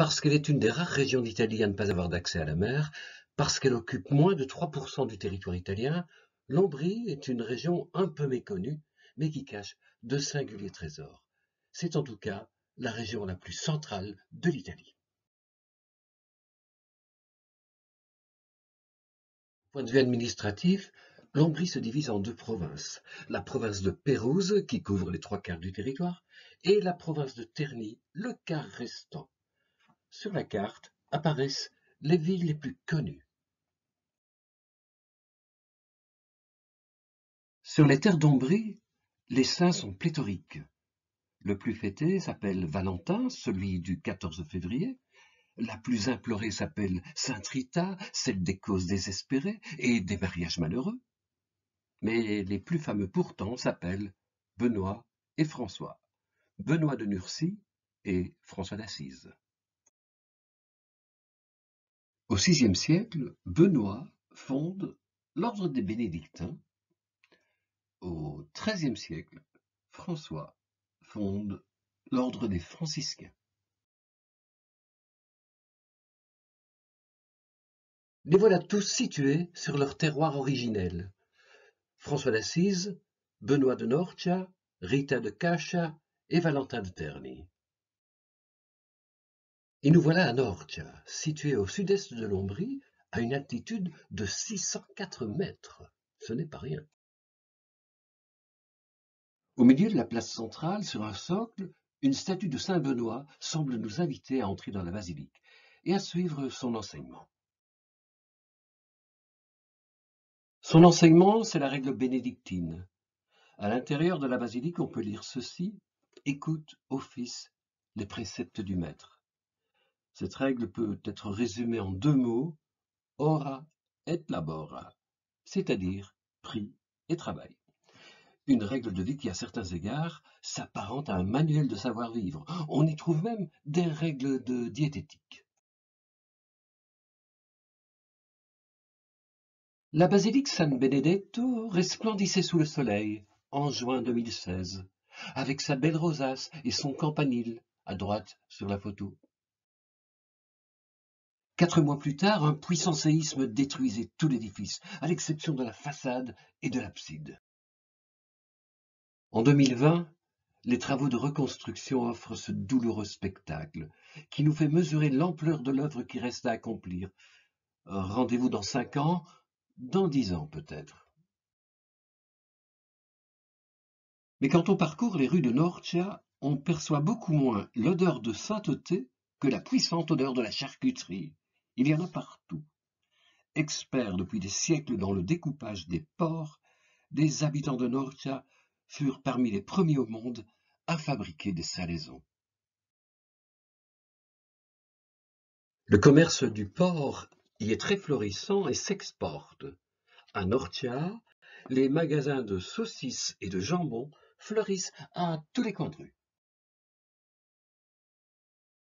Parce qu'elle est une des rares régions d'Italie à ne pas avoir d'accès à la mer, parce qu'elle occupe moins de 3% du territoire italien, l'Ombrie est une région un peu méconnue, mais qui cache de singuliers trésors. C'est en tout cas la région la plus centrale de l'Italie. Point de vue administratif, l'Ombrie se divise en deux provinces, la province de Pérouse, qui couvre les 3/4 du territoire, et la province de Terni, le quart restant. Sur la carte apparaissent les villes les plus connues. Sur les terres d'Ombrie, les saints sont pléthoriques. Le plus fêté s'appelle Valentin, celui du 14 février. La plus implorée s'appelle Sainte Rita, celle des causes désespérées et des mariages malheureux. Mais les plus fameux pourtant s'appellent Benoît et François. Benoît de Nursie et François d'Assise. Au VIe siècle, Benoît fonde l'ordre des Bénédictins. Au XIIIe siècle, François fonde l'ordre des Franciscains. Les voilà tous situés sur leur terroir originel. François d'Assise, Benoît de Norcia, Rita de Cascia et Valentin de Terni. Et nous voilà à Norcia, situé au sud-est de l'Ombrie, à une altitude de 604 mètres. Ce n'est pas rien. Au milieu de la place centrale, sur un socle, une statue de saint Benoît semble nous inviter à entrer dans la basilique et à suivre son enseignement. Son enseignement, c'est la règle bénédictine. À l'intérieur de la basilique, on peut lire ceci: « Écoute, ô fils, les préceptes du maître ». Cette règle peut être résumée en deux mots: ora et labora, c'est-à-dire prie et travail. Une règle de vie qui, à certains égards, s'apparente à un manuel de savoir-vivre. On y trouve même des règles de diététique. La basilique San Benedetto resplendissait sous le soleil en juin 2016, avec sa belle rosace et son campanile, à droite sur la photo. 4 mois plus tard, un puissant séisme détruisait tout l'édifice, à l'exception de la façade et de l'abside. En 2020, les travaux de reconstruction offrent ce douloureux spectacle qui nous fait mesurer l'ampleur de l'œuvre qui reste à accomplir. Rendez-vous dans 5 ans, dans 10 ans peut-être. Mais quand on parcourt les rues de Norcia, on perçoit beaucoup moins l'odeur de sainteté que la puissante odeur de la charcuterie. Il y en a partout. Experts depuis des siècles dans le découpage des porcs, les habitants de Norcia furent parmi les premiers au monde à fabriquer des salaisons. Le commerce du porc y est très florissant et s'exporte. À Norcia, les magasins de saucisses et de jambon fleurissent à tous les coins de rue.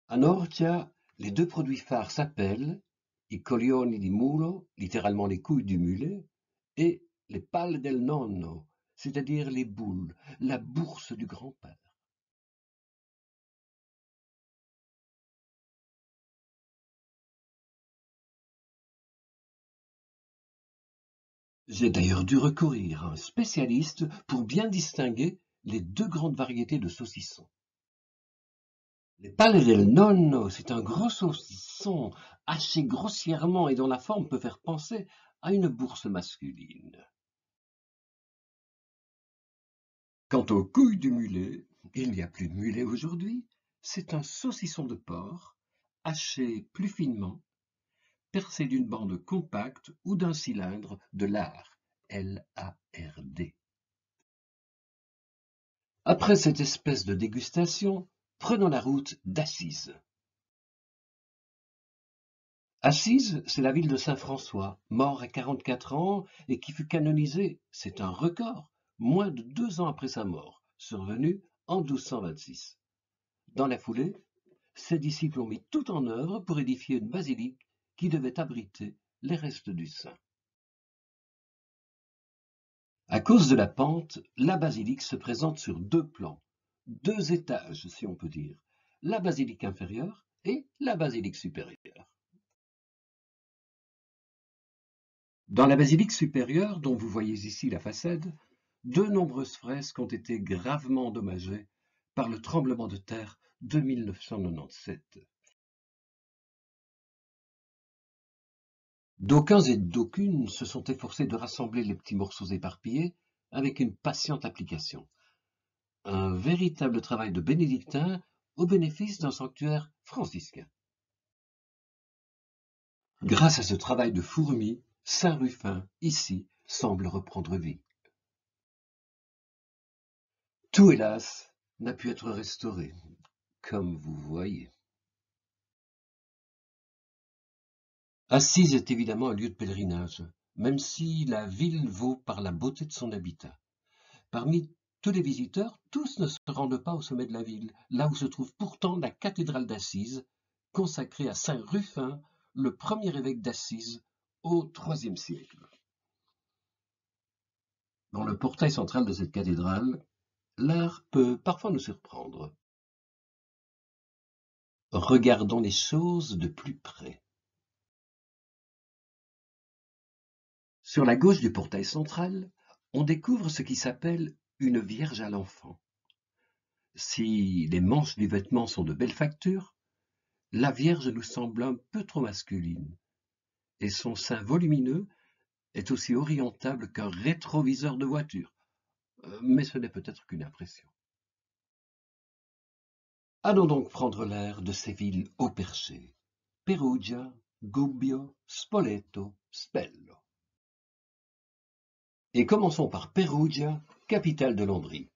À Norcia, les deux produits phares s'appellent i coglioni di mulo, littéralement les couilles du mulet, et les palle del nonno, c'est-à-dire les boules, la bourse du grand-père. J'ai d'ailleurs dû recourir à un spécialiste pour bien distinguer les deux grandes variétés de saucissons. Les palle del nonno, c'est un gros saucisson haché grossièrement et dont la forme peut faire penser à une bourse masculine. Quant aux couilles du mulet, il n'y a plus de mulet aujourd'hui, c'est un saucisson de porc, haché plus finement, percé d'une bande compacte ou d'un cylindre de lard, L-A-R-D. Après cette espèce de dégustation, prenons la route d'Assise. Assise, c'est la ville de saint François, mort à 44 ans et qui fut canonisé, c'est un record, moins de 2 ans après sa mort, survenue en 1226. Dans la foulée, ses disciples ont mis tout en œuvre pour édifier une basilique qui devait abriter les restes du saint. À cause de la pente, la basilique se présente sur 2 plans, 2 étages si on peut dire, la basilique inférieure et la basilique supérieure. Dans la basilique supérieure, dont vous voyez ici la façade, de nombreuses fresques ont été gravement endommagées par le tremblement de terre de 1997. D'aucuns et d'aucunes se sont efforcés de rassembler les petits morceaux éparpillés avec une patiente application. Un véritable travail de bénédictin au bénéfice d'un sanctuaire franciscain. Grâce à ce travail de fourmi, Saint-Rufin, ici, semble reprendre vie. Tout, hélas, n'a pu être restauré, comme vous voyez. Assise est évidemment un lieu de pèlerinage, même si la ville vaut par la beauté de son habitat. Parmi tous les visiteurs, tous ne se rendent pas au sommet de la ville, là où se trouve pourtant la cathédrale d'Assise, consacrée à saint Rufin, le premier évêque d'Assise au IIIe siècle. Dans le portail central de cette cathédrale, l'art peut parfois nous surprendre. Regardons les choses de plus près. Sur la gauche du portail central, on découvre ce qui s'appelle une Vierge à l'enfant. Si les manches du vêtement sont de belle facture, la Vierge nous semble un peu trop masculine, et son sein volumineux est aussi orientable qu'un rétroviseur de voiture. Mais ce n'est peut-être qu'une impression. Allons donc prendre l'air de ces villes haut perchées. Perugia, Gubbio, Spoleto, Spello. Et commençons par Perugia, capitale de l'Ombrie.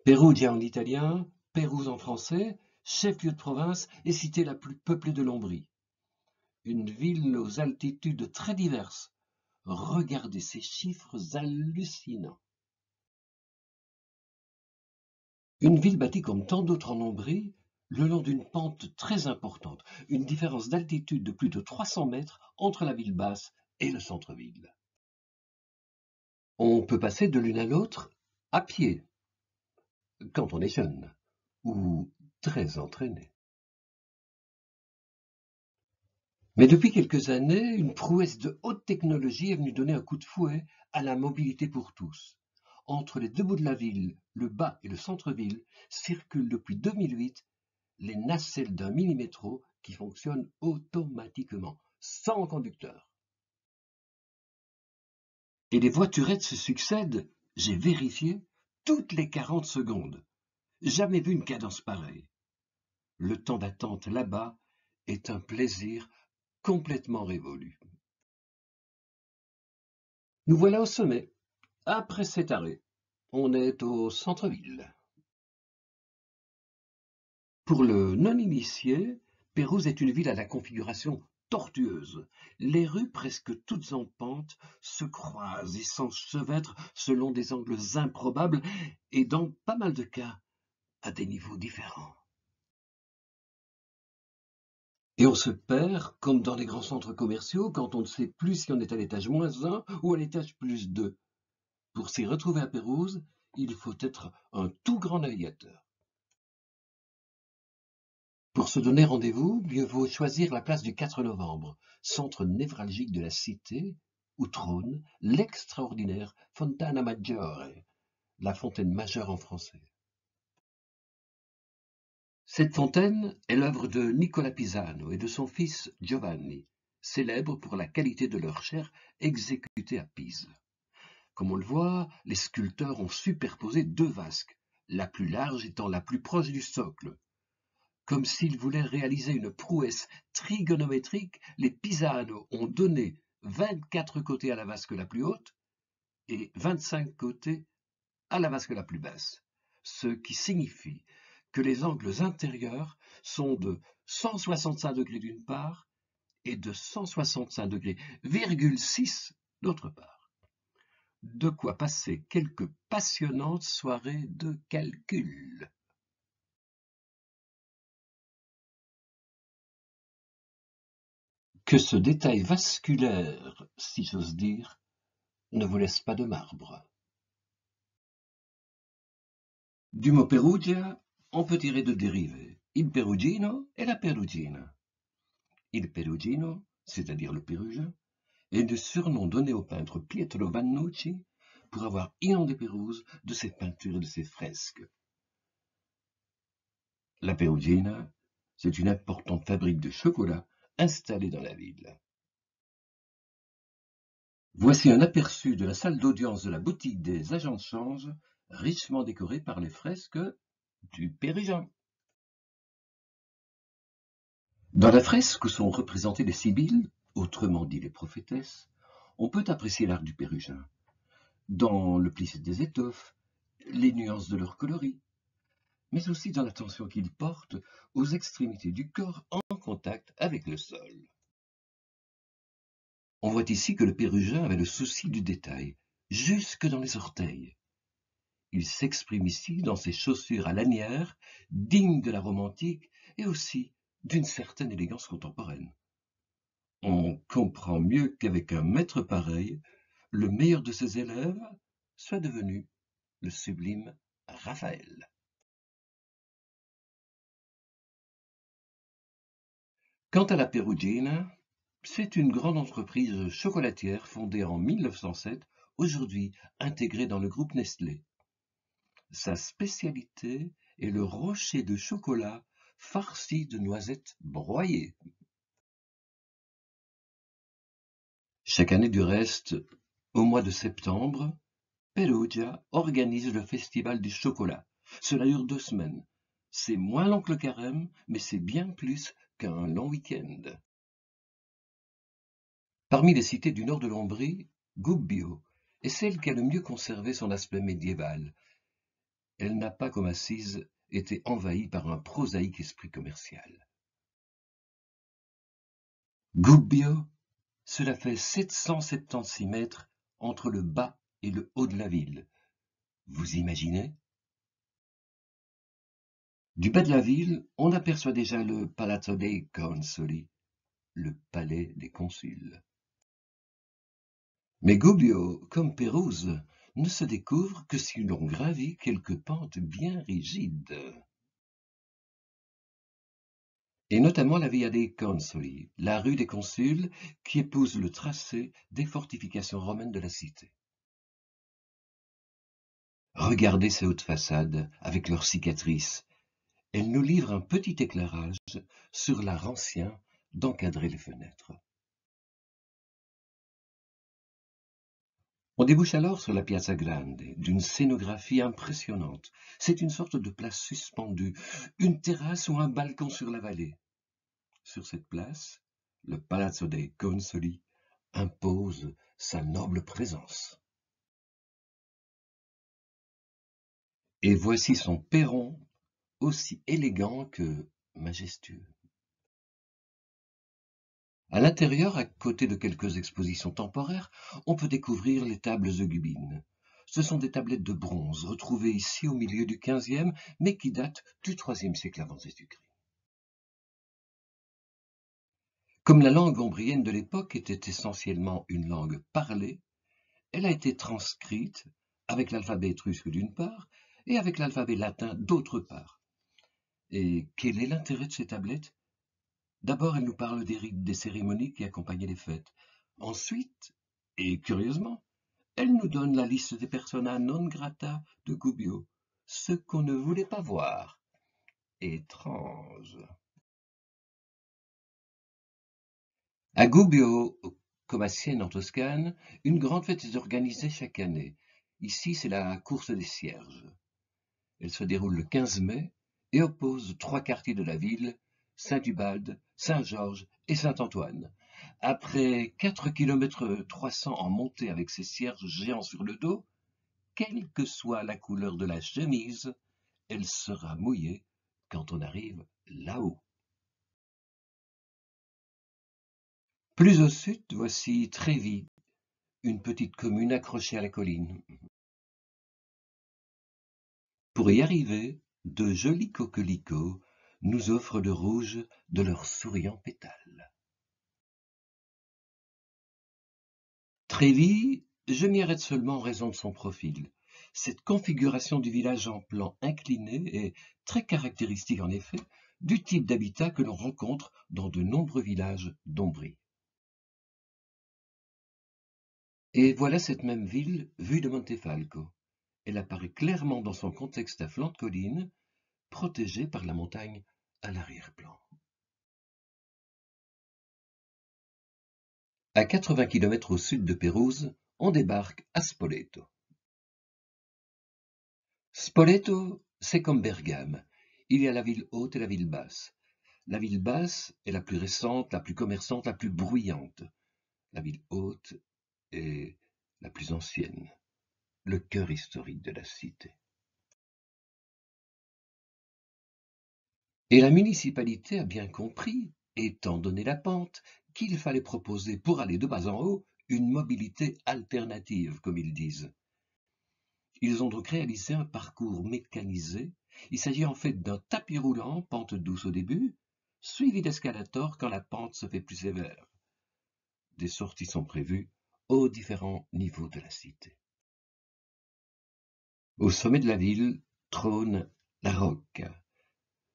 Perugia en italien, Pérouse en français, chef-lieu de province et cité la plus peuplée de l'Ombrie. Une ville aux altitudes très diverses. Regardez ces chiffres hallucinants. Une ville bâtie comme tant d'autres en Ombrie, le long d'une pente très importante, une différence d'altitude de plus de 300 mètres entre la ville basse et le centre-ville. On peut passer de l'une à l'autre à pied, quand on est jeune, ou très entraîné. Mais depuis quelques années, une prouesse de haute technologie est venue donner un coup de fouet à la mobilité pour tous. Entre les deux bouts de la ville, le bas et le centre-ville, circulent depuis 2008 les nacelles d'un mini-métro qui fonctionne automatiquement, sans conducteur. Et les voiturettes se succèdent, j'ai vérifié, toutes les 40 secondes. Jamais vu une cadence pareille. Le temps d'attente là-bas est un plaisir complètement révolu. Nous voilà au sommet. Après cet arrêt, on est au centre-ville. Pour le non-initié, Pérouse est une ville à la configuration tortueuse. Les rues, presque toutes en pente, se croisent et s'enchevêtrent selon des angles improbables et dans pas mal de cas, à des niveaux différents. Et on se perd, comme dans les grands centres commerciaux, quand on ne sait plus si on est à l'étage -1 ou à l'étage +2. Pour s'y retrouver à Pérouse, il faut être un tout grand navigateur. Pour se donner rendez-vous, mieux vaut choisir la place du 4 novembre, centre névralgique de la cité, où trône l'extraordinaire Fontana Maggiore, la fontaine majeure en français. Cette fontaine est l'œuvre de Nicola Pisano et de son fils Giovanni, célèbres pour la qualité de leur chair exécutée à Pise. Comme on le voit, les sculpteurs ont superposé deux vasques, la plus large étant la plus proche du socle. Comme s'ils voulaient réaliser une prouesse trigonométrique, les Pisano ont donné 24 côtés à la vasque la plus haute et 25 côtés à la vasque la plus basse, ce qui signifie que les angles intérieurs sont de 165 degrés d'une part et de 165 degrés, 6 d'autre part. De quoi passer quelques passionnantes soirées de calcul. Que ce détail vasculaire, si j'ose dire, ne vous laisse pas de marbre. Du mot Perugia, on peut tirer deux dérivés, il perugino et la perugina. Il perugino, c'est-à-dire le pérugin, est le surnom donné au peintre Pietro Vannucci pour avoir inondé Pérouse de ses peintures et de ses fresques. La Perugina, c'est une importante fabrique de chocolat installée dans la ville. Voici un aperçu de la salle d'audience de la boutique des agents de change, richement décorée par les fresques du Pérugin. Dans la fresque où sont représentées les sibylles, autrement dit les prophétesses, on peut apprécier l'art du Pérugin, dans le plissé des étoffes, les nuances de leur coloris, mais aussi dans l'attention qu'ils portent aux extrémités du corps en contact avec le sol. On voit ici que le Pérugin avait le souci du détail, jusque dans les orteils. Il s'exprime ici dans ses chaussures à lanières, dignes de la Rome antique et aussi d'une certaine élégance contemporaine. On comprend mieux qu'avec un maître pareil, le meilleur de ses élèves soit devenu le sublime Raphaël. Quant à la Perugina, c'est une grande entreprise chocolatière fondée en 1907, aujourd'hui intégrée dans le groupe Nestlé. Sa spécialité est le rocher de chocolat farci de noisettes broyées. Chaque année du reste, au mois de septembre, Perugia organise le festival du chocolat. Cela dure 2 semaines. C'est moins long que le carême, mais c'est bien plus qu'un long week-end. Parmi les cités du nord de l'Ombrie, Gubbio est celle qui a le mieux conservé son aspect médiéval. Elle n'a pas, comme Assise, été envahie par un prosaïque esprit commercial. Gubbio, cela fait 776 mètres entre le bas et le haut de la ville. Vous imaginez? Du bas de la ville, on aperçoit déjà le Palazzo dei Consoli, le palais des consuls. Mais Gubbio, comme Pérouse, ne se découvre que si l'on gravit quelques pentes bien rigides. Et notamment la Via dei Consoli, la rue des consuls, qui épouse le tracé des fortifications romaines de la cité. Regardez ces hautes façades, avec leurs cicatrices. Elles nous livrent un petit éclairage sur l'art ancien d'encadrer les fenêtres. On débouche alors sur la Piazza Grande, d'une scénographie impressionnante. C'est une sorte de place suspendue, une terrasse ou un balcon sur la vallée. Sur cette place, le Palazzo dei Consoli impose sa noble présence. Et voici son perron, aussi élégant que majestueux. À l'intérieur, à côté de quelques expositions temporaires, on peut découvrir les tables eugubines. Ce sont des tablettes de bronze retrouvées ici au milieu du XVe, mais qui datent du IIIe siècle avant Jésus-Christ. Comme la langue ombrienne de l'époque était essentiellement une langue parlée, elle a été transcrite avec l'alphabet étrusque d'une part et avec l'alphabet latin d'autre part. Et quel est l'intérêt de ces tablettes? D'abord, elle nous parle des rites, des cérémonies qui accompagnaient les fêtes. Ensuite, et curieusement, elle nous donne la liste des persona non grata de Gubbio, ce qu'on ne voulait pas voir. Étrange. À Gubbio, comme à Sienne en Toscane, une grande fête est organisée chaque année. Ici, c'est la course des cierges. Elle se déroule le 15 mai et oppose 3 quartiers de la ville, Saint-Ubalde, Saint-Georges et Saint-Antoine. Après 4 km 300 en montée avec ces cierges géants sur le dos, quelle que soit la couleur de la chemise, elle sera mouillée quand on arrive là-haut. Plus au sud, voici Trévis, une petite commune accrochée à la colline. Pour y arriver, de jolis coquelicots nous offrent le rouge de leurs souriants pétales. Trévis, je m'y arrête seulement en raison de son profil. Cette configuration du village en plan incliné est très caractéristique en effet du type d'habitat que l'on rencontre dans de nombreux villages d'Ombrie. Et voilà cette même ville vue de Montefalco. Elle apparaît clairement dans son contexte à flanc de colline, protégée par la montagne à l'arrière-plan. À 80 km au sud de Pérouse, on débarque à Spoleto. Spoleto, c'est comme Bergame. Il y a la ville haute et la ville basse. La ville basse est la plus récente, la plus commerçante, la plus bruyante. La ville haute est la plus ancienne, le cœur historique de la cité. Et la municipalité a bien compris, étant donné la pente, qu'il fallait proposer pour aller de bas en haut une mobilité alternative, comme ils disent. Ils ont donc réalisé un parcours mécanisé. Il s'agit en fait d'un tapis roulant, pente douce au début, suivi d'escalators quand la pente se fait plus sévère. Des sorties sont prévues aux différents niveaux de la cité. Au sommet de la ville trône la Rocca,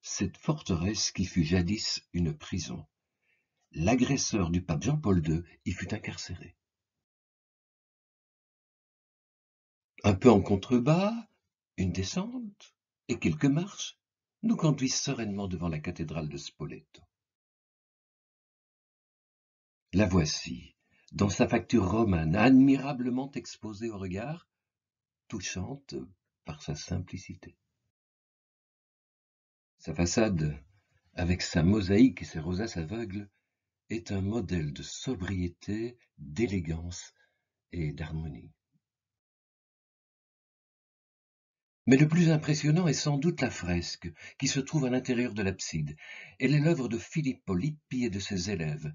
cette forteresse qui fut jadis une prison. L'agresseur du pape Jean-Paul II y fut incarcéré. Un peu en contrebas, une descente et quelques marches nous conduisent sereinement devant la cathédrale de Spoleto. La voici, dans sa facture romane, admirablement exposée au regard, touchante par sa simplicité. Sa façade, avec sa mosaïque et ses rosaces aveugles, est un modèle de sobriété, d'élégance et d'harmonie. Mais le plus impressionnant est sans doute la fresque qui se trouve à l'intérieur de l'abside. Elle est l'œuvre de Filippo Lippi et de ses élèves,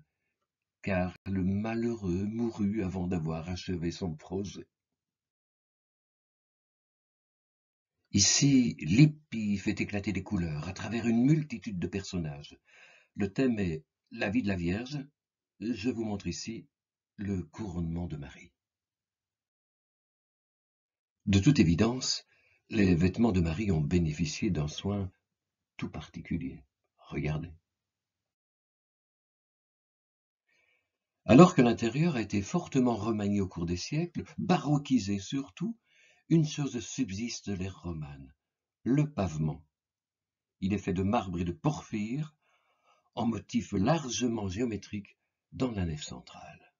car le malheureux mourut avant d'avoir achevé son projet. Ici, Lippi fait éclater les couleurs à travers une multitude de personnages. Le thème est la vie de la Vierge. Je vous montre ici le couronnement de Marie. De toute évidence, les vêtements de Marie ont bénéficié d'un soin tout particulier. Regardez. Alors que l'intérieur a été fortement remanié au cours des siècles, baroquisé surtout, une chose subsiste de l'ère romane, le pavement. Il est fait de marbre et de porphyre, en motif largement géométrique dans la nef centrale.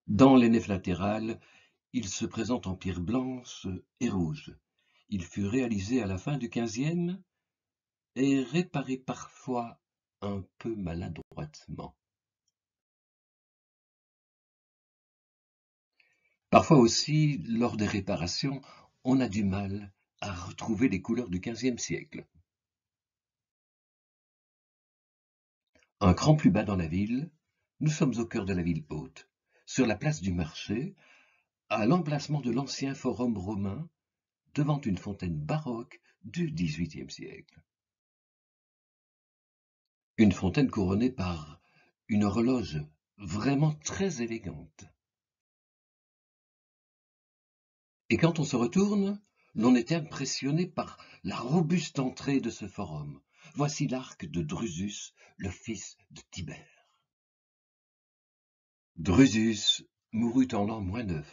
Dans les nefs latérales, il se présente en pierre blanche et rouge. Il fut réalisé à la fin du XVe et réparé parfois un peu maladroitement. Parfois aussi, lors des réparations, on a du mal à retrouver les couleurs du XVe siècle. Un cran plus bas dans la ville, nous sommes au cœur de la ville haute, sur la place du marché, à l'emplacement de l'ancien forum romain, devant une fontaine baroque du XVIIIe siècle. Une fontaine couronnée par une horloge vraiment très élégante. Et quand on se retourne, l'on est impressionné par la robuste entrée de ce forum. Voici l'arc de Drusus, le fils de Tibère. Drusus mourut en l'an -9,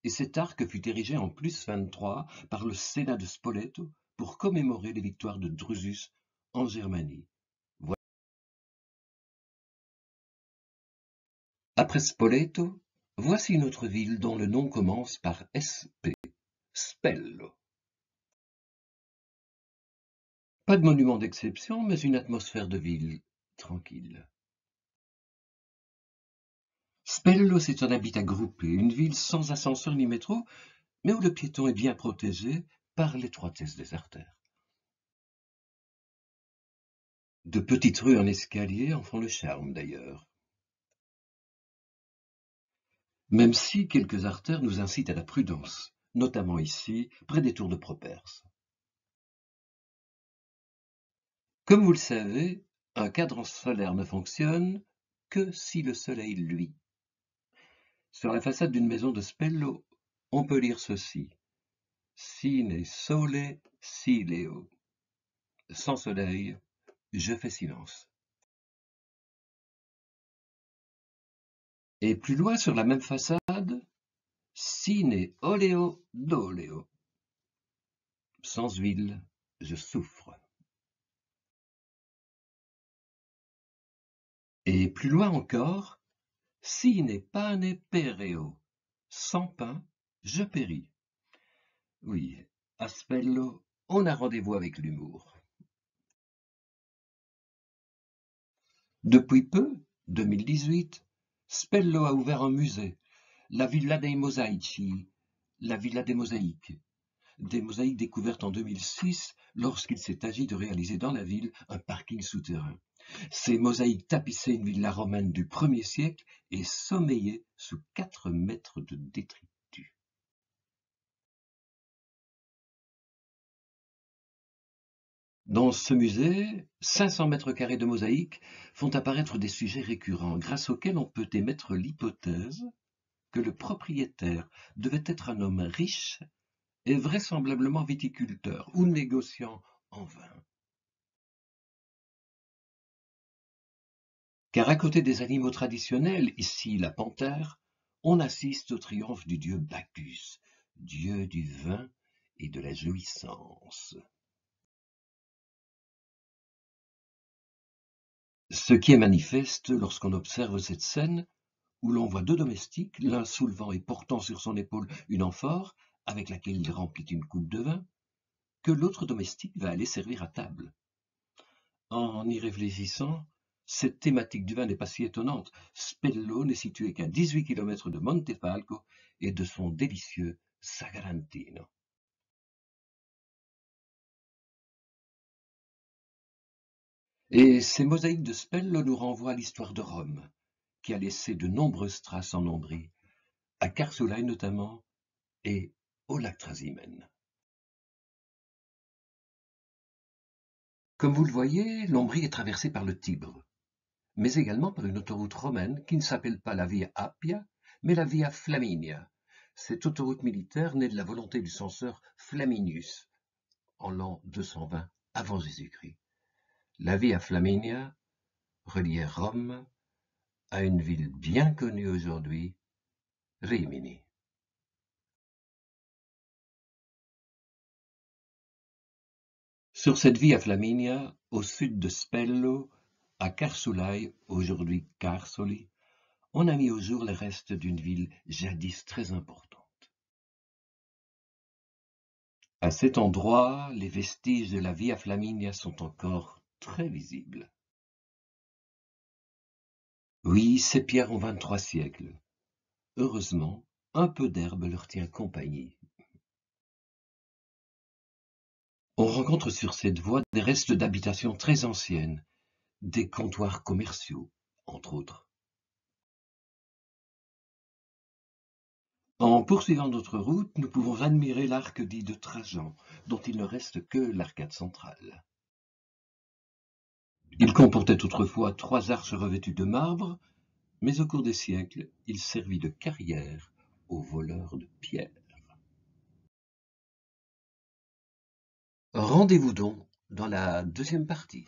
et cet arc fut érigé en +23 par le Sénat de Spoleto pour commémorer les victoires de Drusus en Germanie. Après Spoleto, voici une autre ville dont le nom commence par SP, Spello. Pas de monument d'exception, mais une atmosphère de ville tranquille. Spello, c'est un habitat groupé, une ville sans ascenseur ni métro, mais où le piéton est bien protégé par l'étroitesse des artères. De petites rues en escalier en font le charme d'ailleurs. Même si quelques artères nous incitent à la prudence, notamment ici, près des tours de Properce. Comme vous le savez, un cadran solaire ne fonctionne que si le soleil luit. Sur la façade d'une maison de Spello, on peut lire ceci: Sine sole sileo. Sans soleil, je fais silence. Et plus loin sur la même façade, Sine oleo doleo. Sans huile, je souffre. Et plus loin encore, Sine pane pereo. Sans pain, je péris. Oui, à Spello, on a rendez-vous avec l'humour. Depuis peu, 2018, Spello a ouvert un musée, la Villa dei Mosaici, la Villa des Mosaïques. Des mosaïques découvertes en 2006 lorsqu'il s'est agi de réaliser dans la ville un parking souterrain. Ces mosaïques tapissaient une villa romaine du 1er siècle et sommeillaient sous 4 mètres de détritus. Dans ce musée, 500 mètres carrés de mosaïques font apparaître des sujets récurrents grâce auxquels on peut émettre l'hypothèse que le propriétaire devait être un homme riche et vraisemblablement viticulteur ou négociant en vin. Car à côté des animaux traditionnels, ici la panthère, on assiste au triomphe du dieu Bacchus, dieu du vin et de la jouissance. Ce qui est manifeste lorsqu'on observe cette scène où l'on voit 2 domestiques, l'un soulevant et portant sur son épaule une amphore avec laquelle il remplit une coupe de vin, que l'autre domestique va aller servir à table. En y réfléchissant, cette thématique du vin n'est pas si étonnante. Spello n'est situé qu'à 18 km de Montefalco et de son délicieux Sagrantino. Et ces mosaïques de Spello nous renvoient à l'histoire de Rome, qui a laissé de nombreuses traces en Ombrie, à Carsolai notamment, et au lac Trasimène. Comme vous le voyez, l'Ombrie est traversée par le Tibre, mais également par une autoroute romaine qui ne s'appelle pas la Via Appia, mais la Via Flaminia. Cette autoroute militaire naît de la volonté du censeur Flaminius, en l'an 220 avant Jésus-Christ. La Via Flaminia reliait Rome à une ville bien connue aujourd'hui, Rimini. Sur cette Via Flaminia, au sud de Spello, à Carsulai, aujourd'hui Carsoli, on a mis au jour les restes d'une ville jadis très importante. À cet endroit, les vestiges de la Via Flaminia sont encore très visibles. Oui, ces pierres ont 23 siècles. Heureusement, un peu d'herbe leur tient compagnie. On rencontre sur cette voie des restes d'habitations très anciennes, des comptoirs commerciaux, entre autres. En poursuivant notre route, nous pouvons admirer l'arc dit de Trajan, dont il ne reste que l'arcade centrale. Il comportait autrefois 3 arches revêtues de marbre, mais au cours des siècles, il servit de carrière aux voleurs de pierres. Rendez-vous donc dans la deuxième partie.